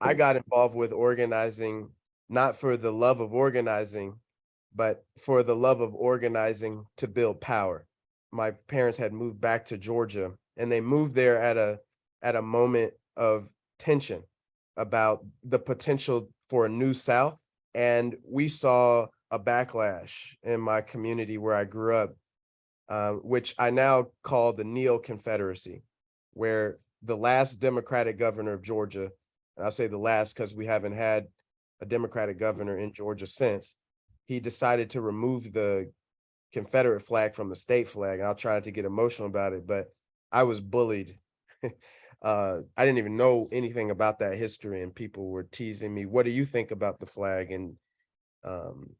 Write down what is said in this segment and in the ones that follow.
I got involved with organizing, not for the love of organizing, but for the love of organizing to build power. My parents had moved back to Georgia, and they moved there at a moment of tension about the potential for a new South. And we saw a backlash in my community where I grew up, which I now call the Neo-Confederacy, where the last Democratic governor of Georgia, and I'll say the last because we haven't had a Democratic governor in Georgia since, he decided to remove the Confederate flag from the state flag. And I'll try to get emotional about it, but I was bullied. I didn't even know anything about that history, and people were teasing me, "What do you think about the flag?" And um,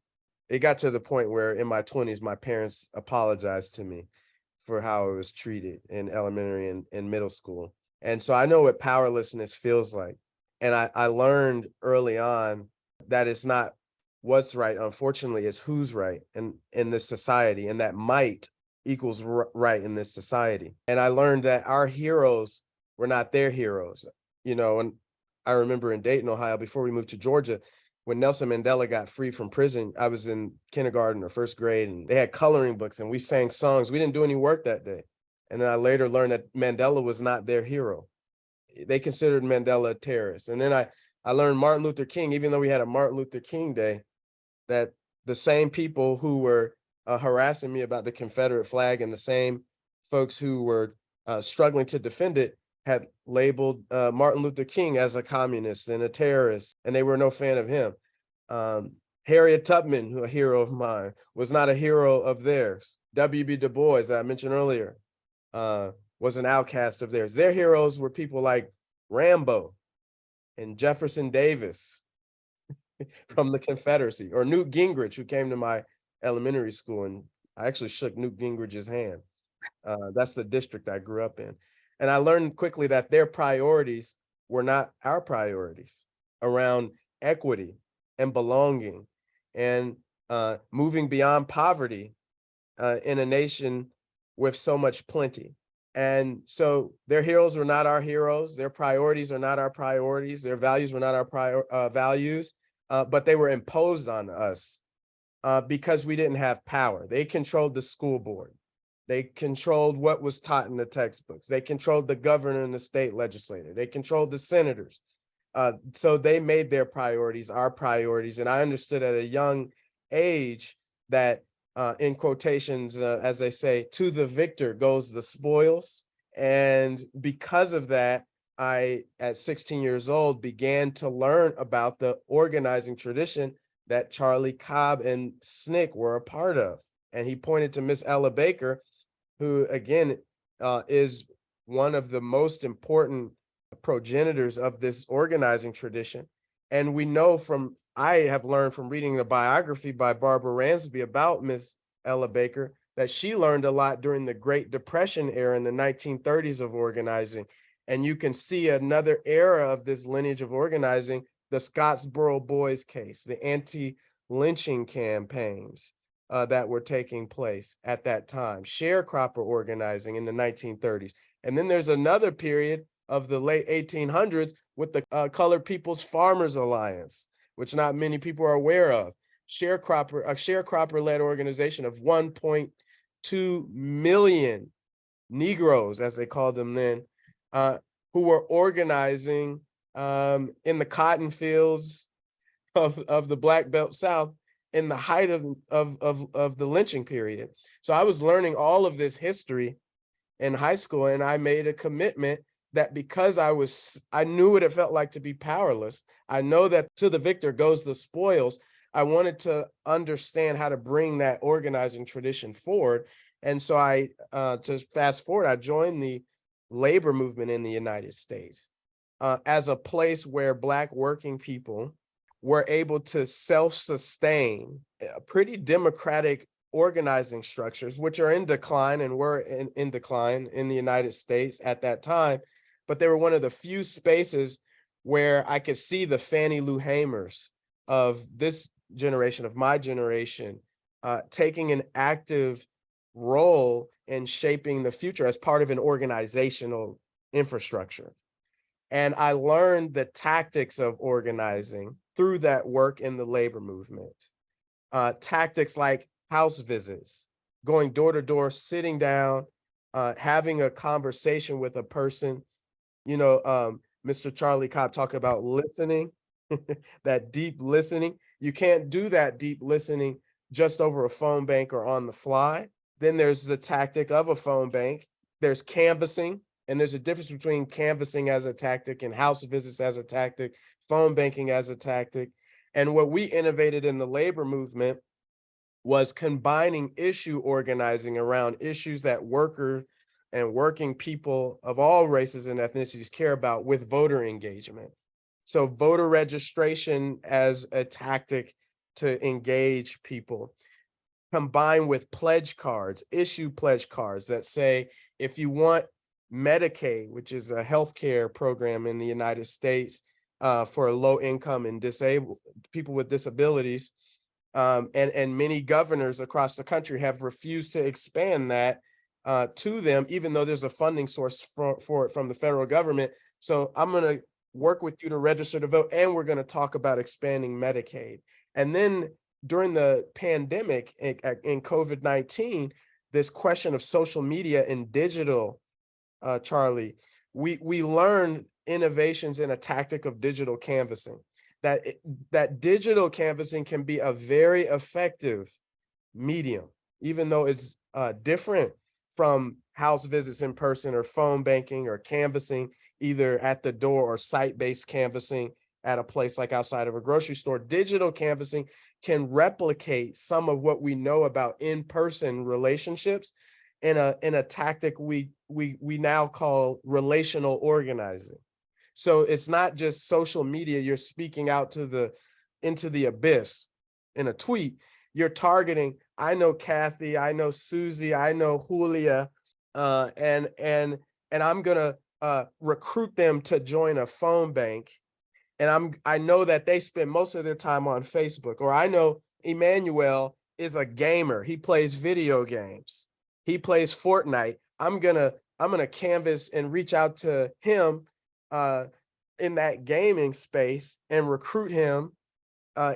it got to the point where in my 20s, my parents apologized to me for how I was treated in elementary and middle school. And so I know what powerlessness feels like. And I learned early on that it's not what's right. Unfortunately, it's who's right in this society, and that might equals right in this society. And I learned that our heroes were not their heroes, and I remember in Dayton, Ohio, before we moved to Georgia, when Nelson Mandela got free from prison, I was in kindergarten or first grade, and they had coloring books and we sang songs. We didn't do any work that day. And then I later learned that Mandela was not their hero. They considered Mandela a terrorist. And then I learned Martin Luther King, even though we had a Martin Luther King Day, that the same people who were harassing me about the Confederate flag and the same folks who were struggling to defend it had labeled Martin Luther King as a communist and a terrorist, and they were no fan of him. Harriet Tubman, who a hero of mine, was not a hero of theirs. W.B. Du Bois, I mentioned earlier, was an outcast of theirs. Their heroes were people like Rambo and Jefferson Davis from the Confederacy, or Newt Gingrich, who came to my elementary school, and I actually shook Newt Gingrich's hand. That's the district I grew up in. And I learned quickly that their priorities were not our priorities around equity and belonging and moving beyond poverty in a nation with so much plenty. And so their heroes were not our heroes. Their priorities are not our priorities. Their values were not our values, but they were imposed on us because we didn't have power. They controlled the school board. They controlled what was taught in the textbooks. They controlled the governor and the state legislator. They controlled the senators. So they made their priorities our priorities. And I understood at a young age that, in quotations, as they say, to the victor goes the spoils. And because of that, I, at 16 years old, began to learn about the organizing tradition that Charlie Cobb and SNCC were a part of. And he pointed to Miss Ella Baker, who, again, is one of the most important progenitors of this organizing tradition. And we know I have learned from reading the biography by Barbara Ransby about Miss Ella Baker, that she learned a lot during the Great Depression era in the 1930s of organizing. And you can see another era of this lineage of organizing, the Scottsboro Boys case, the anti-lynching campaigns that were taking place at that time, sharecropper organizing in the 1930s. And then there's another period of the late 1800s with the Colored People's Farmers Alliance, which not many people are aware of. A sharecropper-led organization of 1.2 million Negroes, as they called them then, who were organizing in the cotton fields of the Black Belt South in the height of the lynching period. So I was learning all of this history in high school, and I made a commitment that because I knew what it felt like to be powerless. I know that to the victor goes the spoils. I wanted to understand how to bring that organizing tradition forward. And so to fast forward, I joined the labor movement in the United States as a place where Black working people were able to self-sustain pretty democratic organizing structures, which are in decline and were in decline in the United States at that time. But they were one of the few spaces where I could see the Fannie Lou Hamers of this generation, of my generation, taking an active role in shaping the future as part of an organizational infrastructure. And I learned the tactics of organizing through that work in the labor movement. Tactics like house visits, going door to door, sitting down, having a conversation with a person. Mr. Charlie Cobb talked about listening, that deep listening. You can't do that deep listening just over a phone bank or on the fly. Then there's the tactic of a phone bank. There's canvassing, and there's a difference between canvassing as a tactic and house visits as a tactic, phone banking as a tactic. And what we innovated in the labor movement was combining issue organizing around issues that workers and working people of all races and ethnicities care about with voter engagement. So voter registration as a tactic to engage people, combined with pledge cards, issue pledge cards that say, if you want Medicaid, which is a healthcare program in the United States for low income and disabled people with disabilities, and many governors across the country have refused to expand that to them, even though there's a funding source for it from the federal government. So I'm going to work with you to register to vote, and we're going to talk about expanding Medicaid. And then during the pandemic in COVID-19, this question of social media and digital, Charlie, we learned innovations in a tactic of digital canvassing, that digital canvassing can be a very effective medium, even though it's different from house visits in person or phone banking or canvassing either at the door or site-based canvassing at a place like outside of a grocery store. Digital canvassing can replicate some of what we know about in-person relationships in a tactic we now call relational organizing. So it's not just social media, you're speaking out into the abyss in a tweet. You're targeting, I know Kathy, I know Susie, I know Julia, and I'm gonna recruit them to join a phone bank. And I know that they spend most of their time on Facebook, or I know Emmanuel is a gamer. He plays video games. He plays Fortnite. I'm gonna canvas and reach out to him in that gaming space and recruit him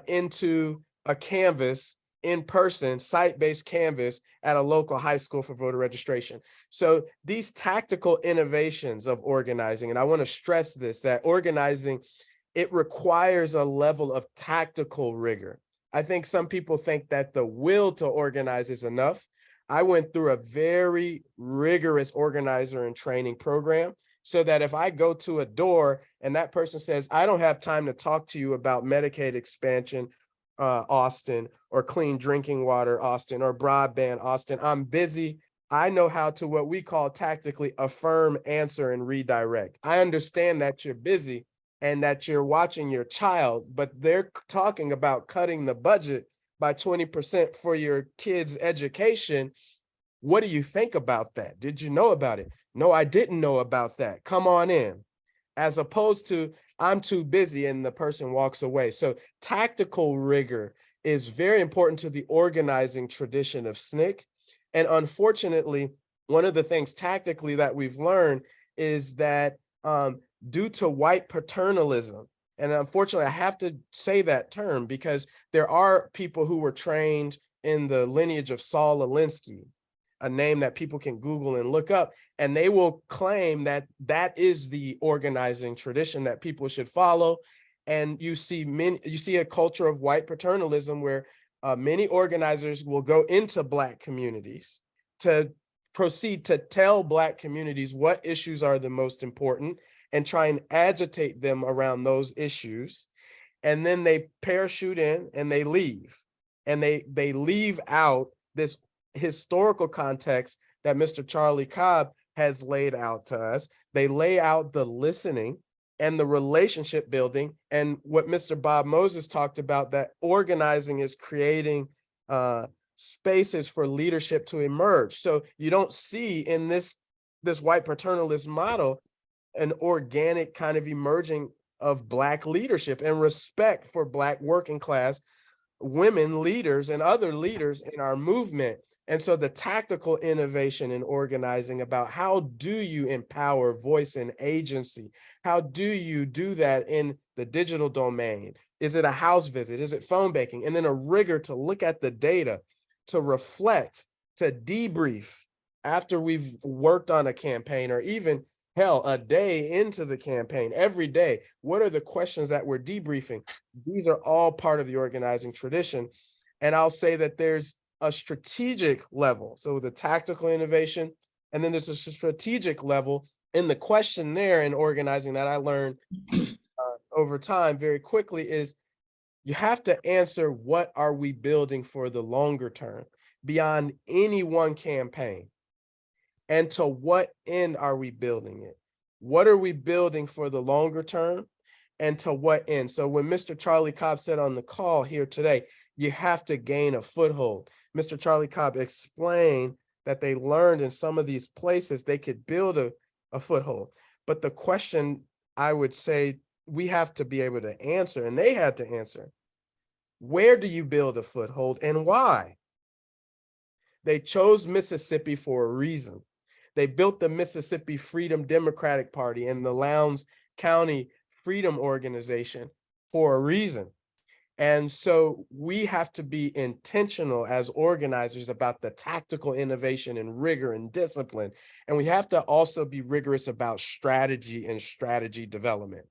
into a canvas in person, site-based canvas at a local high school for voter registration. So these tactical innovations of organizing, and I want to stress this, that organizing, it requires a level of tactical rigor. I think some people think that the will to organize is enough. I went through a very rigorous organizer and training program so that if I go to a door and that person says, I don't have time to talk to you about Medicaid expansion, Austin, or clean drinking water, Austin, or broadband, Austin, I'm busy. I know how to, what we call tactically, affirm, answer, and redirect. I understand that you're busy and that you're watching your child, but they're talking about cutting the budget by 20% for your kids' education. What do you think about that? Did you know about it? No, I didn't know about that. Come on in. As opposed to, I'm too busy, and the person walks away. So tactical rigor is very important to the organizing tradition of SNCC. And unfortunately, one of the things tactically that we've learned is that due to white paternalism, and unfortunately, I have to say that term because there are people who were trained in the lineage of Saul Alinsky, a name that people can Google and look up, and they will claim that that is the organizing tradition that people should follow. And you see a culture of white paternalism where many organizers will go into Black communities to proceed to tell Black communities what issues are the most important and try and agitate them around those issues. And then they parachute in and they leave. And they leave out this historical context that Mr. Charlie Cobb has laid out to us. They lay out the listening and the relationship building, and what Mr. Bob Moses talked about, that organizing is creating spaces for leadership to emerge. So you don't see in this white paternalist model an organic kind of emerging of Black leadership and respect for Black working class women leaders and other leaders in our movement. And so the tactical innovation in organizing about how do you empower voice and agency? How do you do that in the digital domain? Is it a house visit? Is it phone banking? And then a rigor to look at the data, to reflect, to debrief after we've worked on a campaign, or even hell, a day into the campaign, every day. What are the questions that we're debriefing? These are all part of the organizing tradition. And I'll say that there's a strategic level. So the tactical innovation, and then there's a strategic level in the questionnaire in organizing that I learned over time very quickly is you have to answer, what are we building for the longer term beyond any one campaign? And to what end are we building it? What are we building for the longer term? And to what end? So when Mr. Charlie Cobb said on the call here today, you have to gain a foothold. Mr. Charlie Cobb explained that they learned in some of these places they could build a foothold. But the question I would say we have to be able to answer, and they had to answer, where do you build a foothold and why? They chose Mississippi for a reason. They built the Mississippi Freedom Democratic Party and the Lowndes County Freedom Organization for a reason. And so we have to be intentional as organizers about the tactical innovation and rigor and discipline. And we have to also be rigorous about strategy and strategy development.